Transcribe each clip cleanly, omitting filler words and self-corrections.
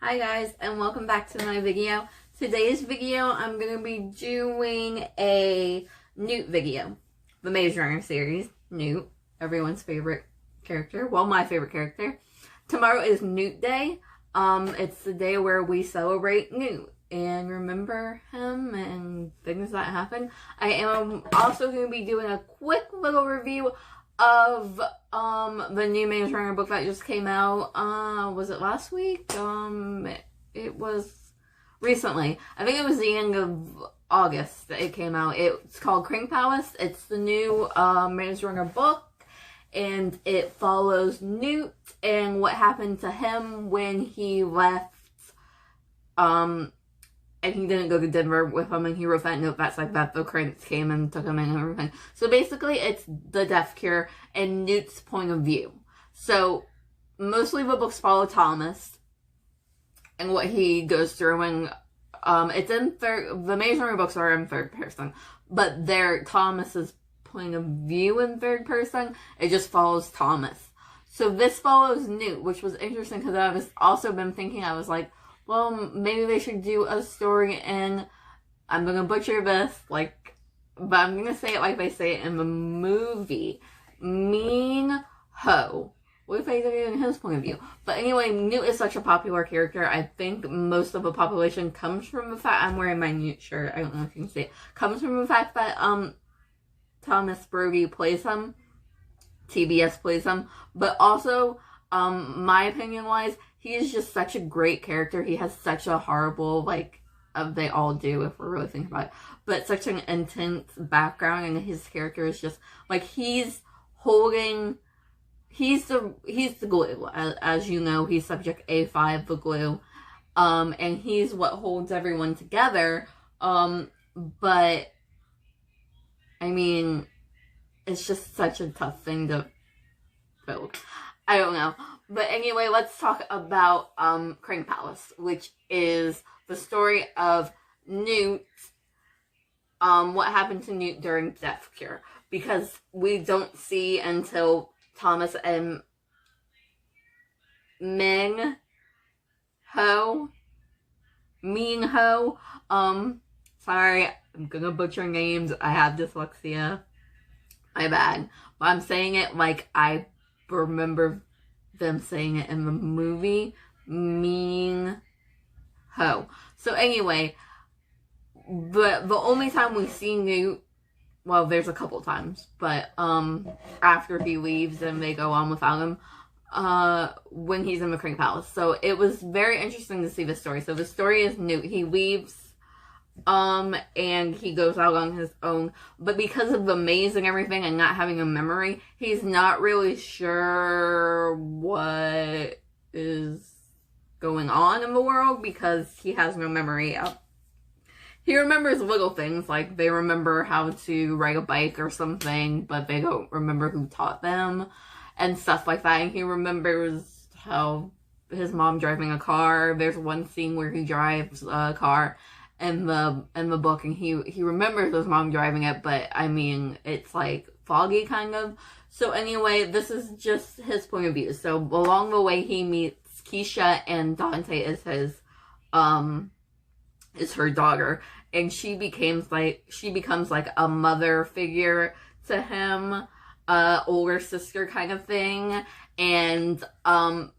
Hi guys, and welcome back to my video. Today's video, I'm going to be doing a Newt video. The Maze Runner series, Newt, everyone's favorite character. Well, my favorite character. Tomorrow is Newt Day. It's the day where we celebrate Newt and remember him and things that happen. I am also going to be doing a quick little review of the new Maze Runner book that just came out. Was it last week? It was recently. I think it was the end of August that it came out. It's called Crank Palace. It's the new Maze Runner book, and it follows Newt and what happened to him when he left and he didn't go to Denver with him, and he wrote that note that's like that the Cranks came and took him in and everything. So basically, it's the death cure and Newt's point of view. So mostly the books follow Thomas and what he goes through, and it's in the Maze Runner books are in third person, but they're Thomas's point of view in third person. It just follows Thomas. So this follows Newt, which was interesting because I was also been thinking, I was like, well, maybe they should do a story in, I'm gonna butcher this, but I'm gonna say it like they say it in the movie. Mean Ho. What if they did it in his point of view? But anyway, Newt is such a popular character. I think most of the population comes from the fact, I'm wearing my Newt shirt, I don't know if you can see it, comes from the fact that, Thomas Brody plays him. TBS plays him. But also, my opinion wise, he is just such a great character. He has such a horrible, they all do if we're really thinking about it, but such an intense background, and his character is just, he's the glue. As you know, he's subject A5, the glue. And he's what holds everyone together. But, I mean, it's just such a tough thing to build. I don't know. But anyway, let's talk about Crank Palace, which is the story of Newt, what happened to Newt during Death Cure. Because we don't see until Thomas and Mean Ho, sorry, I'm gonna butcher names, I have dyslexia, my bad. But I'm saying it like I remember them saying it in the movie, Mean Ho. So anyway, the only time we see Newt, well, there's a couple times, but after he leaves and they go on without him, when he's in the Crank Palace. So it was very interesting to see the story. So the story is Newt. He leaves, and he goes out on his own, but because of the maze and everything and not having a memory, he's not really sure what is going on in the world because he has no memory. He remembers little things, like they remember how to ride a bike or something, but they don't remember who taught them and stuff like that. And he remembers how his mom driving a car. There's one scene where he drives a car in the book, and he remembers his mom driving it, but I mean, it's foggy kind of. So anyway, this is just his point of view. So along the way, he meets Keisha, and Dante is her daughter, and she becomes like a mother figure to him, older sister kind of thing. And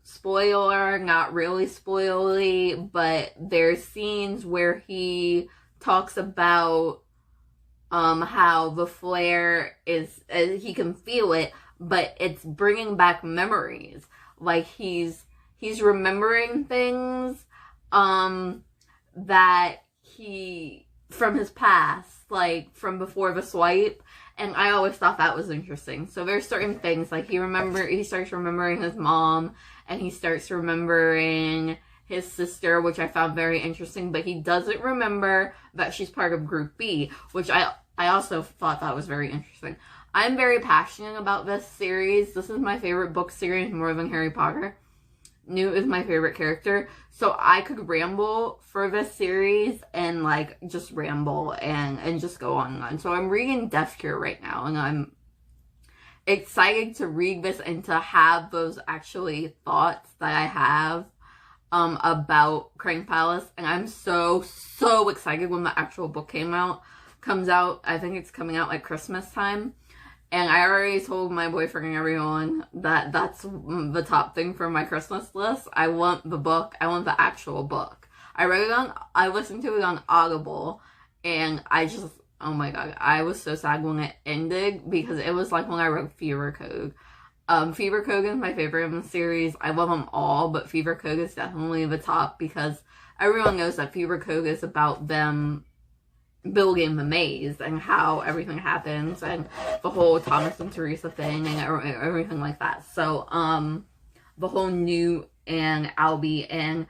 spoiler, not really spoily, but there's scenes where he talks about how the flare is, he can feel it, but it's bringing back memories. He's remembering things that he, from his past, from before the swipe. And I always thought that was interesting. So there's certain things, he starts remembering his mom, and he starts remembering his sister, which I found very interesting, but he doesn't remember that she's part of Group B, which I also thought that was very interesting. I'm very passionate about this series. This is my favorite book series more than Harry Potter. Newt is my favorite character, so I could ramble for this series and just ramble and just go on and on. So I'm reading Death Cure right now, and I'm excited to read this and to have those actually thoughts that I have about Crank Palace, and I'm so excited when the actual book comes out. I think it's coming out like Christmas time. And I already told my boyfriend and everyone that that's the top thing for my Christmas list. I want the book. I want the actual book. I listened to it on Audible, and oh my god, I was so sad when it ended, because it was like when I wrote Fever Code. Fever Code is my favorite in the series. I love them all, but Fever Code is definitely the top, because everyone knows that Fever Code is about them building the maze and how everything happens, and the whole Thomas and Teresa thing and everything like that. So, the whole Newt and Albie and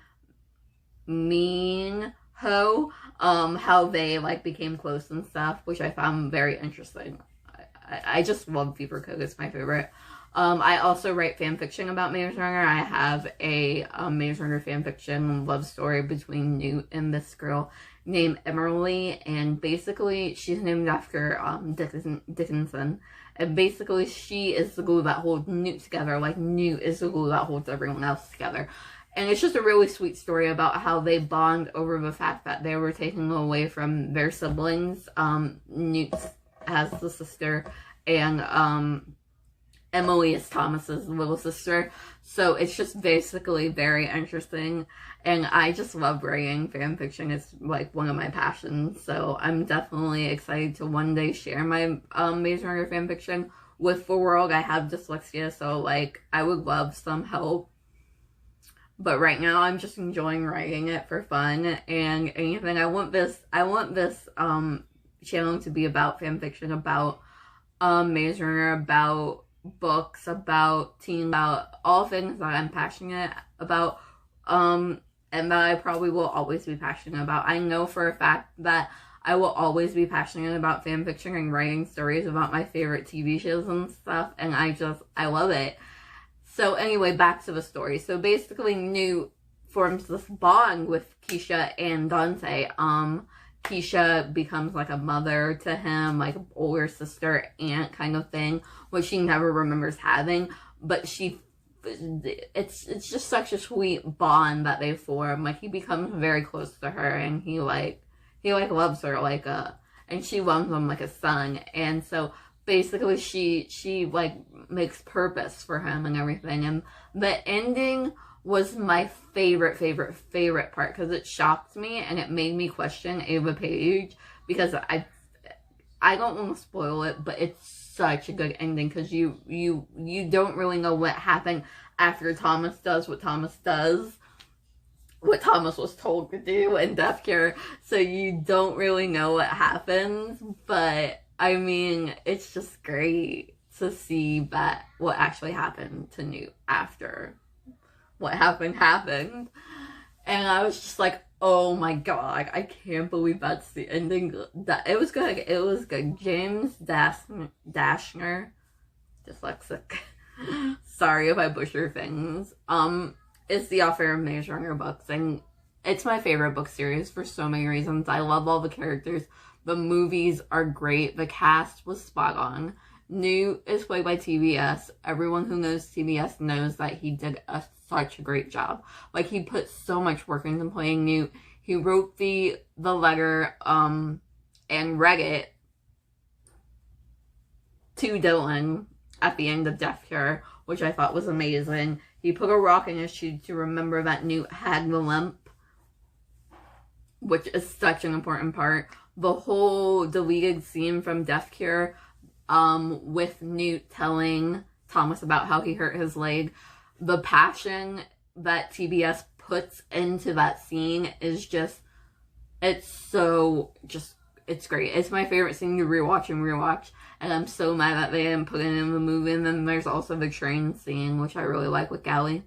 Mean Ho, how they like became close and stuff, which I found very interesting. I just love Fever Code. It's my favorite. I also write fan fiction about Maze Runner. I have a Maze Runner fan fiction love story between Newt and this girl named Emily, and basically she's named after Dickinson, and basically she is the glue that holds Newt together, like Newt is the glue that holds everyone else together. And it's just a really sweet story about how they bond over the fact that they were taken away from their siblings. Newt has the sister, and Emily is Thomas's little sister. So it's just basically very interesting, and I just love writing fan fiction. It's like one of my passions, so I'm definitely excited to one day share my Maze Runner fan fiction with the world. I have dyslexia, so like I would love some help, but right now I'm just enjoying writing it for fun and anything. I want this channel to be about fan fiction, about Maze Runner, about books, about teen, about all things that I'm passionate about, and that I probably will always be passionate about. I know for a fact that I will always be passionate about fan fiction and writing stories about my favorite TV shows and stuff, and I love it. So anyway, back to the story. So basically Newt forms this bond with Keisha and Dante. Keisha becomes like a mother to him, like an older sister, aunt kind of thing, which she never remembers having, but it's just such a sweet bond that they form. Like he becomes very close to her, and he loves her and she loves him like a son. And so basically she like makes purpose for him and everything. And the ending was my favorite part, because it shocked me and it made me question Ava Page, because I don't want to spoil it, but it's such a good ending, because you don't really know what happened after Thomas does what Thomas was told to do in Death Cure, so you don't really know what happens. But I mean, it's just great to see that what actually happened to Newt after what happened. And I was just like, oh my god, I can't believe that's the ending. That it was good. James Dashner, dyslexic. Sorry if I butcher things. Is the author of Maze Runner books, and it's my favorite book series for so many reasons. I love all the characters. The movies are great. The cast was spot on. Newt is played by TBS. Everyone who knows TBS knows that he did such a great job. Like, he put so much work into playing Newt. He wrote the letter and read it to Dylan at the end of Death Cure, which I thought was amazing. He put a rock in his shoe to remember that Newt had the limp, which is such an important part. The whole deleted scene from Death Cure, with Newt telling Thomas about how he hurt his leg, the passion that TBS puts into that scene is just, it's great. It's my favorite scene to rewatch, and I'm so mad that they didn't put it in the movie. And then there's also the train scene, which I really like with Gally.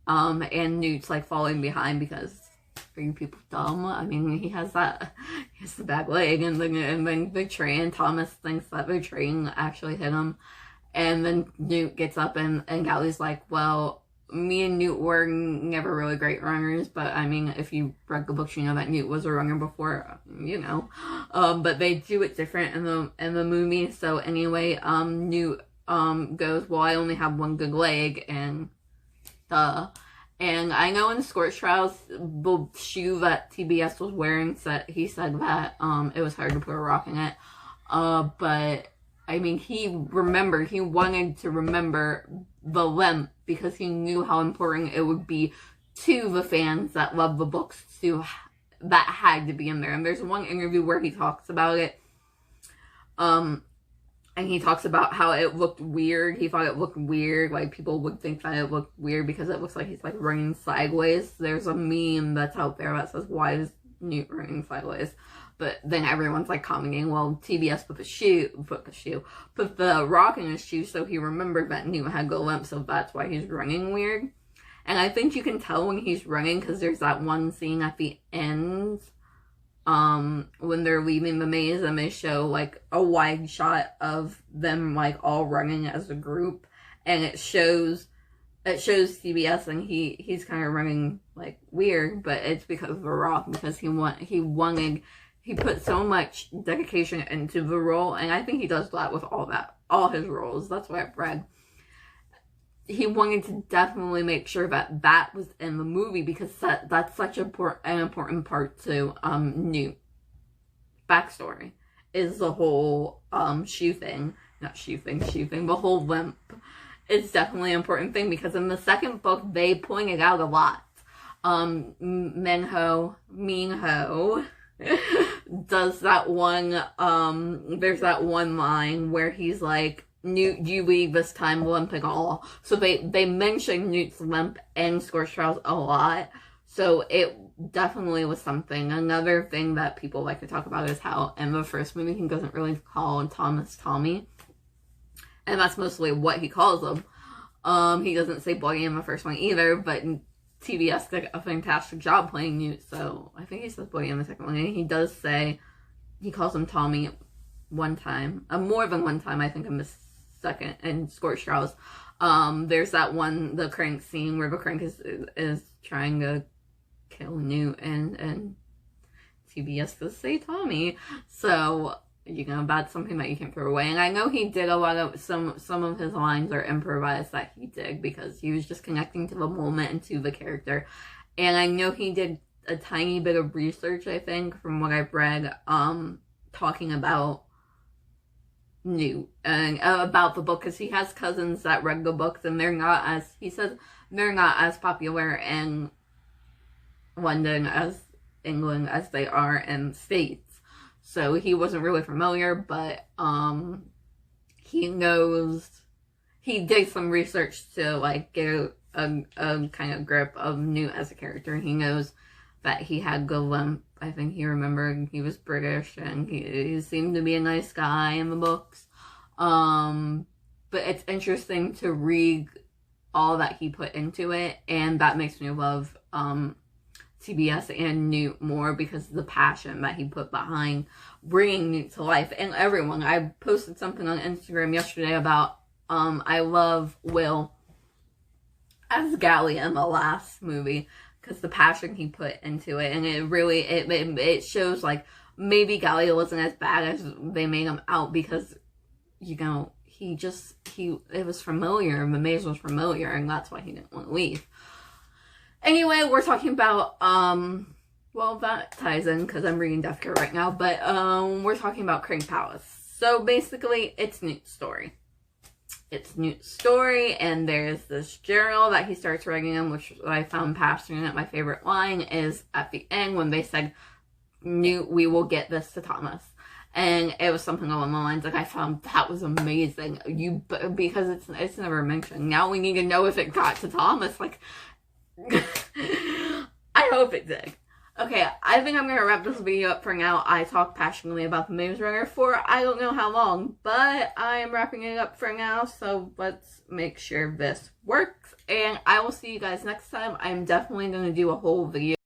And Newt's like falling behind because are people dumb? I mean, he has the bad leg, and then the train, Thomas thinks that the train actually hit him. And then Newt gets up, and Gally's like, well, me and Newt were never really great runners, but I mean, if you read the books, you know that Newt was a runner before, you know. But they do it different in the movie. So anyway, Newt goes, well, I only have one good leg, and And I know in Scorch Trials, the shoe that TBS was wearing, he said that it was hard to put a rock in it. But I mean, he wanted to remember the limp because he knew how important it would be to the fans that love the books that had to be in there. And there's one interview where he talks about it. And he talks about how it looked weird. He thought it looked weird. Like, people would think that it looked weird because it looks like he's, like, running sideways. There's a meme that's out there that says, why is Newt running sideways? But then everyone's, like, commenting, well, TBS put the rock in his shoe so he remembered that Newt had the limp, so that's why he's running weird. And I think you can tell when he's running because there's that one scene at the end when they're leaving the maze and they show like a wide shot of them like all running as a group, and it shows TBS and he's kind of running like weird, but it's because of the rock, because he put so much dedication into the role, and I think he does that with all his roles. That's what I've read. He wanted to definitely make sure that was in the movie because that's such an important part to Newt backstory is the whole the whole limp is definitely an important thing because in the second book they pointed out a lot. Minho does that one there's that one line where he's like, Newt, you leave this time limping all. So they mention Newt's limp and Scorch Trials a lot. So it definitely was something. Another thing that people like to talk about is how in the first movie he doesn't really call Thomas Tommy. And that's mostly what he calls him. He doesn't say boy in the first one either, but TBS did a fantastic job playing Newt. So I think he says boy in the second one. And he does say, he calls him Tommy one time. More than one time, I think, in the second and Scorch Trials. There's that one, the Crank scene where the Crank is trying to kill Newt and TBS does say Tommy. So, you know, that's something that you can throw away. And I know he did a lot of, some of his lines are improvised that he did because he was just connecting to the moment and to the character. And I know he did a tiny bit of research, I think, from what I've read, talking about Newt and about the book, because he has cousins that read the books and he says they're not as popular in London as England as they are in States. So he wasn't really familiar, but he did some research to like get a kind of grip of Newt as a character. He knows that he had the limp. I think he remembered he was British and he seemed to be a nice guy in the books. But it's interesting to read all that he put into it, and that makes me love TBS and Newt more because of the passion that he put behind bringing Newt to life. And everyone, I posted something on Instagram yesterday about I love Will as Gally in the last movie because the passion he put into it, and it really it shows like maybe Gally wasn't as bad as they made him out because, you know, it was familiar, the maze was familiar, and that's why he didn't want to leave. Anyway, we're talking about, well, that ties in because I'm reading Death Care right now, but we're talking about Crank Palace. So basically, it's Newt's story. It's Newt's story, and there's this journal that he starts writing in, which I found passionate. My favorite line is at the end when they said, Newt, we will get this to Thomas. And it was something along the lines, like, I found that was amazing. Because it's never mentioned. Now we need to know if it got to Thomas. Like, I hope it did. Okay, I think I'm going to wrap this video up for now. I talked passionately about the Maze Runner for I don't know how long, but I am wrapping it up for now, so let's make sure this works. And I will see you guys next time. I'm definitely going to do a whole video